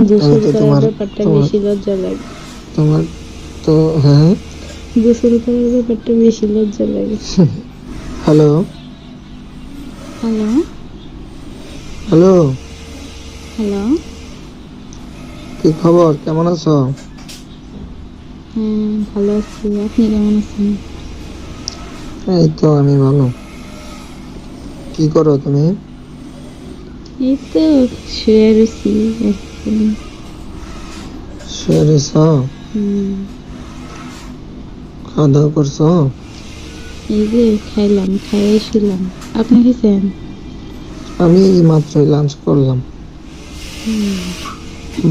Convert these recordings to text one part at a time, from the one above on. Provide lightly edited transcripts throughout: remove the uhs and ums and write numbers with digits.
আমি গোসল তো করার ব্যাপারটা বেশি লজ্জা লাগে। তোমার তো হ্যাঁ। গোসল করার ব্যাপারটা বেশি লজ্জা লাগে। হ্যালো হ্যালো হ্যালো, হ্যালো, কি খবর, কেমন আছো? হ্যাঁ ভালো আছি, আপনি কেমন আছেন? এই তো আমি ভালো। কি করো তুমি? এই তো শুয়ে রয়েছি এখন। শুয়ে রয়েছো? খাওয়া দাওয়া করছো? এই যে খাইলাম, খাইয়ে শুলাম। আপনি খেয়েছেন? আমি এই মাত্রই লাঞ্চ করলাম।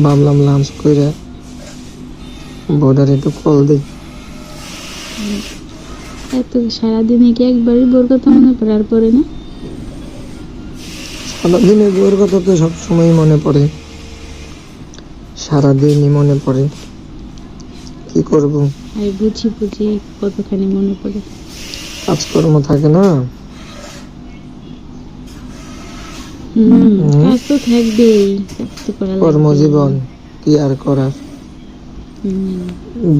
ভাবলাম লাঞ্চ করে বোর্ডার একটু কল দিই। এত সারাদিনে কি একবারই বোর কথা মনে পড়ে আর পড়ে না? সারাদিনে বউয়ের কথা তো সবসময় মনে পড়ে, সারাদিনই মনে পড়ে, কি করব, আর বুঝি বুঝি কতখানি মনে পড়ে। কাজকর্ম থাকে না। কাজ তো থাকবেই, কাজ তো করা লাগবে। কর্মজীবন কি আর করার।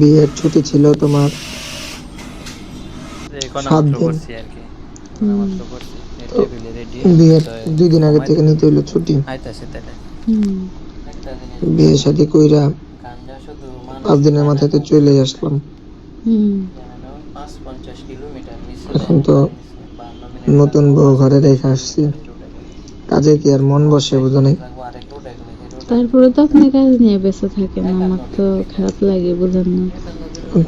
বিয়ের ছুটি ছিল তোমার 7 দিন, বিয়ের 2 দিন আগে থেকে নিতে হইলো ছুটি। বিয়ে শাদী কইরা 5 দিনের মাথায় তো চলে আসলাম। এখন তো নতুন বউ ঘরে রেখে আসছি, কাজে কি আর মন বসে, বুঝো নাই? তারপরে তো আপনি কাজ নিয়ে ব্যস্ত থাকেন, আমার তো খারাপ লাগে, বুঝেন না?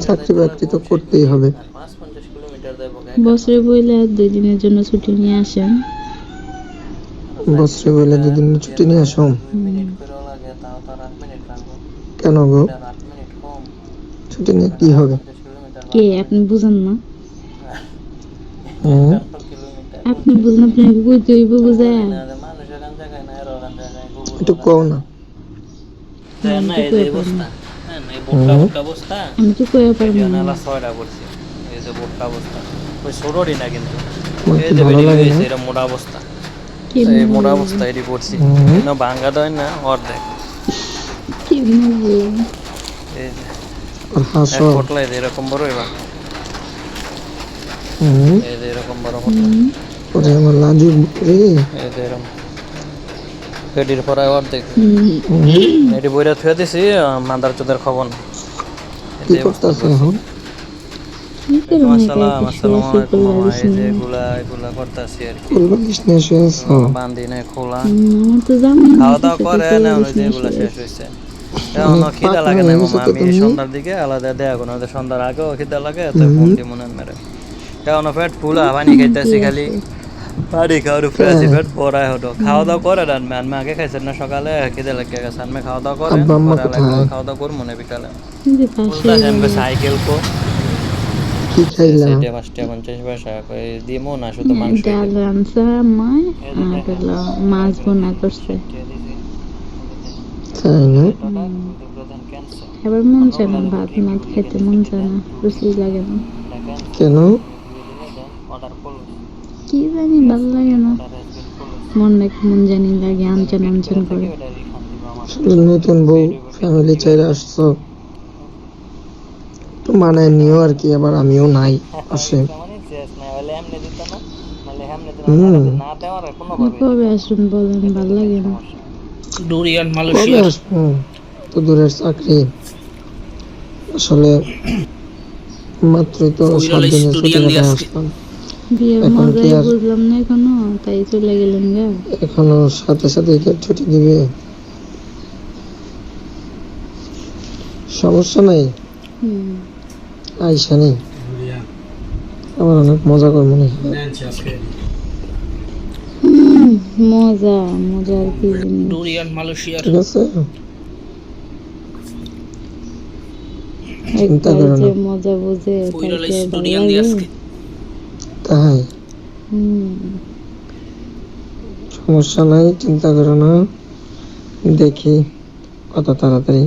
চাকরি বাকরি তো করতেই হবে। বছরে বইলে 2 দিনের জন্য ছুটি নিয়ে আসেন। বছরে বলে 2 দিন ছুটি নিয়ে আসো? কেন গো, ছুটি নিয়ে কি হবে? কে আপনি বুঝেন না? আপনি বুঝেন, আপনাকে কইতে হইব বুঝায়। একটু কও না। আমি তো কইয়া পারবো না। তোমার কি ভালো লাগে না? মোটা অবস্থা এটি পড়ছি ভাঙ্গা দেয় না অর্ধেক আর হাসো। পটলাই এরকম বড় এবার এরকম বড় ওরে আমার লাজু রে, এরকম পেটির পরায় অর্ধেক এটি বইরা থুয়ে দিছি, মাদার চোদের খবর নেই। কি করতেছে এখন? বান্ধি নাই খোলা, খাওয়া দাওয়া করে না, যেগুলো শেষ হয়েছে। খিদা লাগে না মামা, আমি সন্ধ্যার দিকে আলাদা দেয়া কোনো সন্ধ্যার আগেও খিদা লাগে, ফোন দি মনে মেরে কেমন পেট ফুলা পানি খাইতেছি খালি পানি খাওয়ার উপরে আছি, পেট পড়ায় হতো। খাওয়া দাওয়া করে রানবে, আনমে আগে খাইছেন না সকালে, খিদে লাগে গেছে, আনমে খাওয়া দাওয়া করেন, খাওয়া দাওয়া করবো না বিকালে সাইকেল কো কি খাইলা? 550 পয়সা দিমো না, শুধু মাংস ডাল রান্না মায় আর মাছ বোনা করছে। তাই না? এবার মন চায় না, ভাত মাছ খেতে মন চায় না, রুচি লাগে না। কেন? কি জানি ভালো লাগে না, মন কেমন জানি লাগে, আনচান আনচান করে। নতুন বউ ফ্যামিলি চাইরে আসছো তো মানায় নিও আর কি, আবার আমিও নাই আসে। কবে আসুন বলেন, ভালো লাগে না। কবে আসবো, তো দূরের চাকরি, আসলে মাত্রই তো 7 দিনের ছুটি কাটায় আসলাম। বিয়ের এখন কি মজাই আর বুঝলাম না এখনো, তাই চলে গেলেন গা। এখনো সাথে সাথে কি আর ছুটি দিবে? সমস্যা নাই, আইসা নেই, আমার অনেক মজা করবো নি। মজা মজার কি ঠিক আছে, চিন্তা একবার করো যে না। মজা বুঝে তাই কি আর ভালো লাগে? তাই সমস্যা নাই, চিন্তা করো না, দেখি কত তাড়াতাড়ি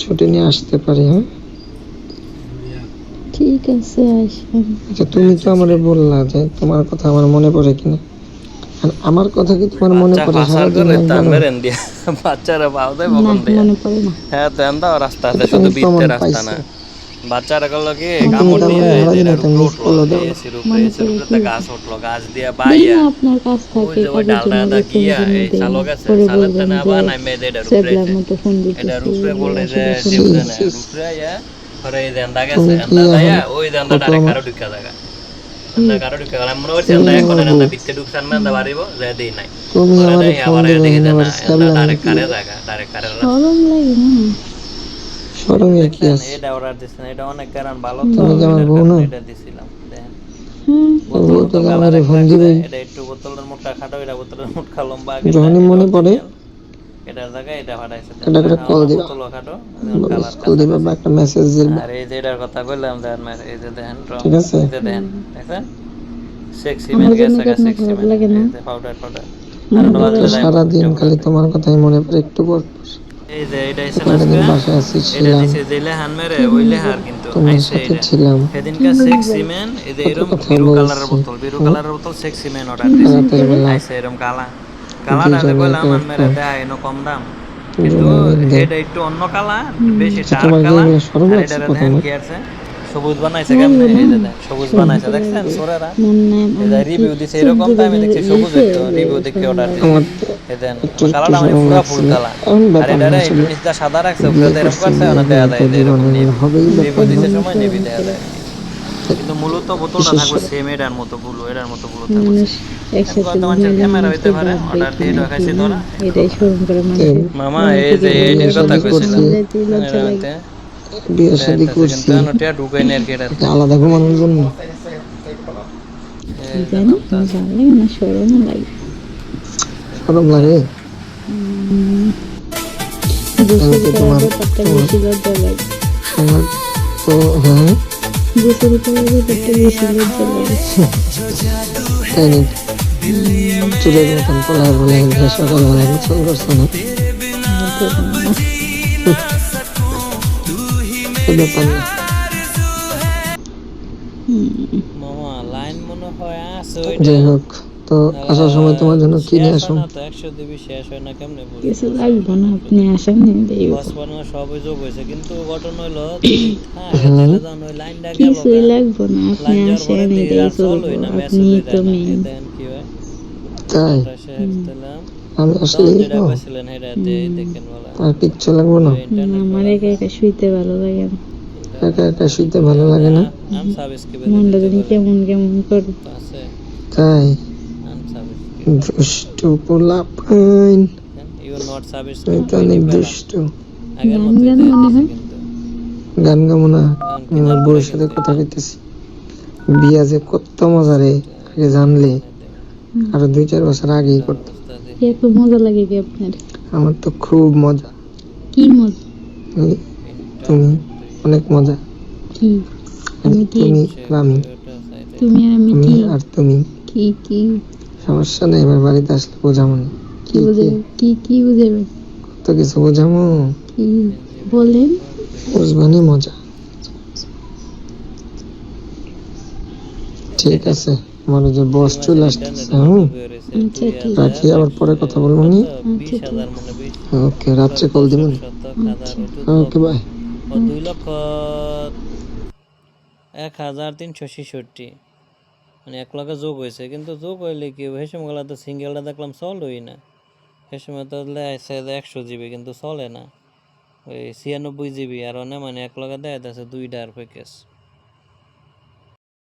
ছুটি নিয়ে আসতে পারি। হ্যাঁ ঠিক আছে, আসেন। আচ্ছা, তুমি তো আমারে বললা যে তোমার কথা আমার মনে পড়ে কিনা, আর আমার কথা কি তোমার মনে বাচ্চা পড়ে পাচার সারাদিন করে একবারও? টানবেন দিয়ে বাচ্চারা পাও দেয় না বকন দিয়ে মনে পড়ে না। হ্যাঁ তো এন্দা রাস্তা আছে এটা শুধু আমি বিতে প্রমাণ রাস্তা না পাইছি। বাচ্চারা করলো কি তুমি কামড় তার দিয়ে মানে সারাদিন এটার একটা উপরে মিস উঠলো কলও দাও না। এসির মনে উপরে পড়ে তো কি? গাছ উঠলো গাছ দিয়ে দেখি বাইয়া না আপনার কাজ ওই থাকে যে ওই কাজের ডালটা জন্য দা ফোন গিয়া জন্য এই দেই চালক আছে পরে চালের বলবেন টানে যে আবার নামে এটার উপরে সেবলার মতো ফোন এটার দিতেছি উপরে বলে যে আসলে ফোন ডিউজে দিতেছি। না উপরে আয়া পরে এই দেন্দা গেছে তুমি কি এন্দা দায়া এখন ওই দেন্দা কত ডাইরেক্ট আমার কারো ঢুকা জায়গা এন্দা কারো ঢুকা গেল মনে করছি তুমি এন্দা আমার এখন বউ, এন্দা ভিতরে ঢুকছান না এন্দা বাড়িব যে দেই নাই তুমি পরে আমার দেই ফোন আবার দিবে দেখি যে আবার না এন্দা স্যাবলামি ডাইরেক্ট কারে দিয়ে। জায়গা ডাইরেক্ট কারে শরম লাগে না। শরমের কি দেখছেন আছে? এটা অর্ডার দিছেন এটা অনেক কারণ ভালো তো তুমি কি আমার এটার বউ না? কারণে এটা দিছিলাম দেখেন হ্যাঁ বোতল বউ মতো তো কালার আমারে একটা ফোন আছে দিবে এটা একটু বোতলের মোটা খাটো এটা বোতলের মোটা লম্বা আগেরটা যখনই এটা মনে পড়ে অরিজিনাল এটার জায়গায় এটা ফাটাইছে একটা করে কল দিবা, বোতল খাটো মিস কালার কল দিবা বা একটা মেসেজ দিবা, আর এই যে এটার কথা কইলাম দেখেন মেরে এই যে দেখেন ঠিক আছে? এই যে দেখেন দেখছেন সেক্সি আমার ম্যান জন্য গেছে কি আপনার সেক্সি খারাপ ম্যান লাগে না? এই যে পাউডার পাউডার আর এটা তো বাজলে যাইবো সারাদিন খালি তোমার কথাই মনে পড়ে একটু পর পর। এই যে এটা এসে কয়েকটা আজকে দিন বাসায় আসি এটা ছিলাম, দিছে যে লেহান মেরে ওই লেহার কিন্তু তোমার আইছে সাথে এটা ছিলাম, সেদিনকার সেক্সি ম্যান এই যে কত এরকম কথা বিরু কালারের বলছি। বোতল বিরু কালারের বোতল সেক্সি ম্যান অর্ডার দিছে রাতের বেলা আইছে এরকম কালাটা দুইজনে কইলাম একে আন মেরে একটা দেয় এনো কম দাম কিন্তু রুমের মধ্যে। এটা একটু অন্য কালার বেশি আচ্ছা, ডার্ক তোমার কি কালার এগুলো শরম আর লাগছে এটা দেখেন প্রথমে? কি আছে সবুজ বানাইছে লাগবে কেমনে এই না, যে দেখেন সবুজ শরম বানাইছে তো দেখছেন লাগবে। সোরেরা মন নাই এই যে আমার কি রিভিউ দিছে চোখ এরকম তো আমি দুটো দেখছি সবুজ ইসে হইতো যে রিভিউ দেখে শরম অর্ডার দিছি লাগে। আমার তো এই দেন একটু একটু কালারটা মানে শরম পুরা ফুল লাগছে, কালার এমন আর ব্যাপার এটা না একটু আসলে। নিচটা সাদা রাখছে বিয়ে উপরে এরকম করছি, করছে বিয়ে ওনা করে দেয়া একটা যায় যে এরকম জীবনের হবেই রিভিউ ব্যাপার না। দিছে মানুষ সময় শরম নেভি দেয়া করে। যায় কিন্তু মূলত বোতলটা বিশেষ থাকবে করে সেম এটার মতো থাকবে মানুষ একসাথে কত ঘুমাইলে মানুষের ক্যামেরা হইতে মানুষের পারে ভাববে অর্ডার কি দিয়ে না এটা কি খাইছি না, ধরা এটাই শরম করে মানুষের। মামা মনে এই থেকে যে বের বিয়ে এটির হয়ে কথা শাদি গেলে করছি, কইছিলাম যাইতেই লজ্জা লাগে। বিয়ে শাদি করছি কিন্তু এখনো টিয়া ঢুকাই নেই আর কি এটা এটা আলাদা ঘুমানোর জন্য। কি জানি আমার ভালো লাগে না, শরমও লাগে। শরম লাগে? গোসল তো করার তোমার ব্যাপারটা তোমার বেশি লজ্জা লাগে। তোমার তো হ্যাঁ, গোসল করার ব্যাপারটা বেশি লজ্জা লাগে। তাই নাকি? চুলের মতন পলায় পলায় উঠে সকালবেলা গোসল করছো না? হতে পারে না। তো ব্যাপার না। মামা লাইন মনে হয় আছে যাই হোক, তো আসার সময় তোমার জন্য কি নিয়ে আসো? না তো 100 দিবি শেষ হয় না কেমনে বলি কিছু লাগবে না, আপনি আসেন দেব। বস বানানো সব যোগ হয়েছে কিন্তু ঘটনা হইলো যদি থাকে তাহলে তো ওই লাইনটা গেল কিছুই লাগবে না, আপনি লাইন যাওয়ার পরে আসেন দিয়ে এটাই আর চল করবো। হই না আপনি মেসেজ তো দেয় না মেন। দেন কি হয় তাই ওটা শেষ দিলাম আমি তখন আসলে যেটা কইছিলেন সেটা দিয়ে দেখেন বলা আর কিচ্ছু লাগবো না? আমার একা একা শুইতে ভালো লাগে না। একা একা শুইতে ভালো লাগে না? আম সাবস্ক্রাইব মনটা জানি কেমন কেমন করে। আছে তাই আম সাবস্ক্রাইব দুষ্টু পোলাপাইন, ইউ নট তুই সাবস্ক্রাইব তো অনেক দুষ্টু। আগের গান মতো গান মনে হয়। কিন্তু গান গাবো না? আমি আমার বউয়ের সাথে কথা কইতেছি। বিয়া যে কত মজা রে, আগে জানলে আরো 2-4 বছর আগেই করতাম। এত মজা লাগে কি আপনার? আমার তো খুব মজা। কি মজা? এই, তুমি অনেক মজা। কি? আমি কি? তুমি আর আমি, তুমি আর আমি আমি কি? আর তুমি। কি কি সমস্যা নেই, আমার বাড়িতে আসলে বোঝাবো না। কি বুঝাবে? কি কি বুঝাবে? কত কিছু বোঝাবো, কি বলেন? বুঝবানি মজা। ঠিক আছে, আমার ওই যে বস চলে আসতেছে। আচ্ছা ঠিক রাখি, আবার পরে কথা বলবো নি। 20,000 মনে 20 ওকে, রাত্রে কল দিব নি। Okay bye. 2,01,366 মানে 1 লাখ যোগ হয়েছে কিন্তু যোগ হইলে কি হবে সেই সময় তো সিঙ্গেলটা দেখলাম সলভ হই না সেই সময় তো আছে 100 জিবি কিন্তু চলে না ওই 96 জিবি আর না মানে 1 লাখ দেয় আছে 2টার প্যাকেজ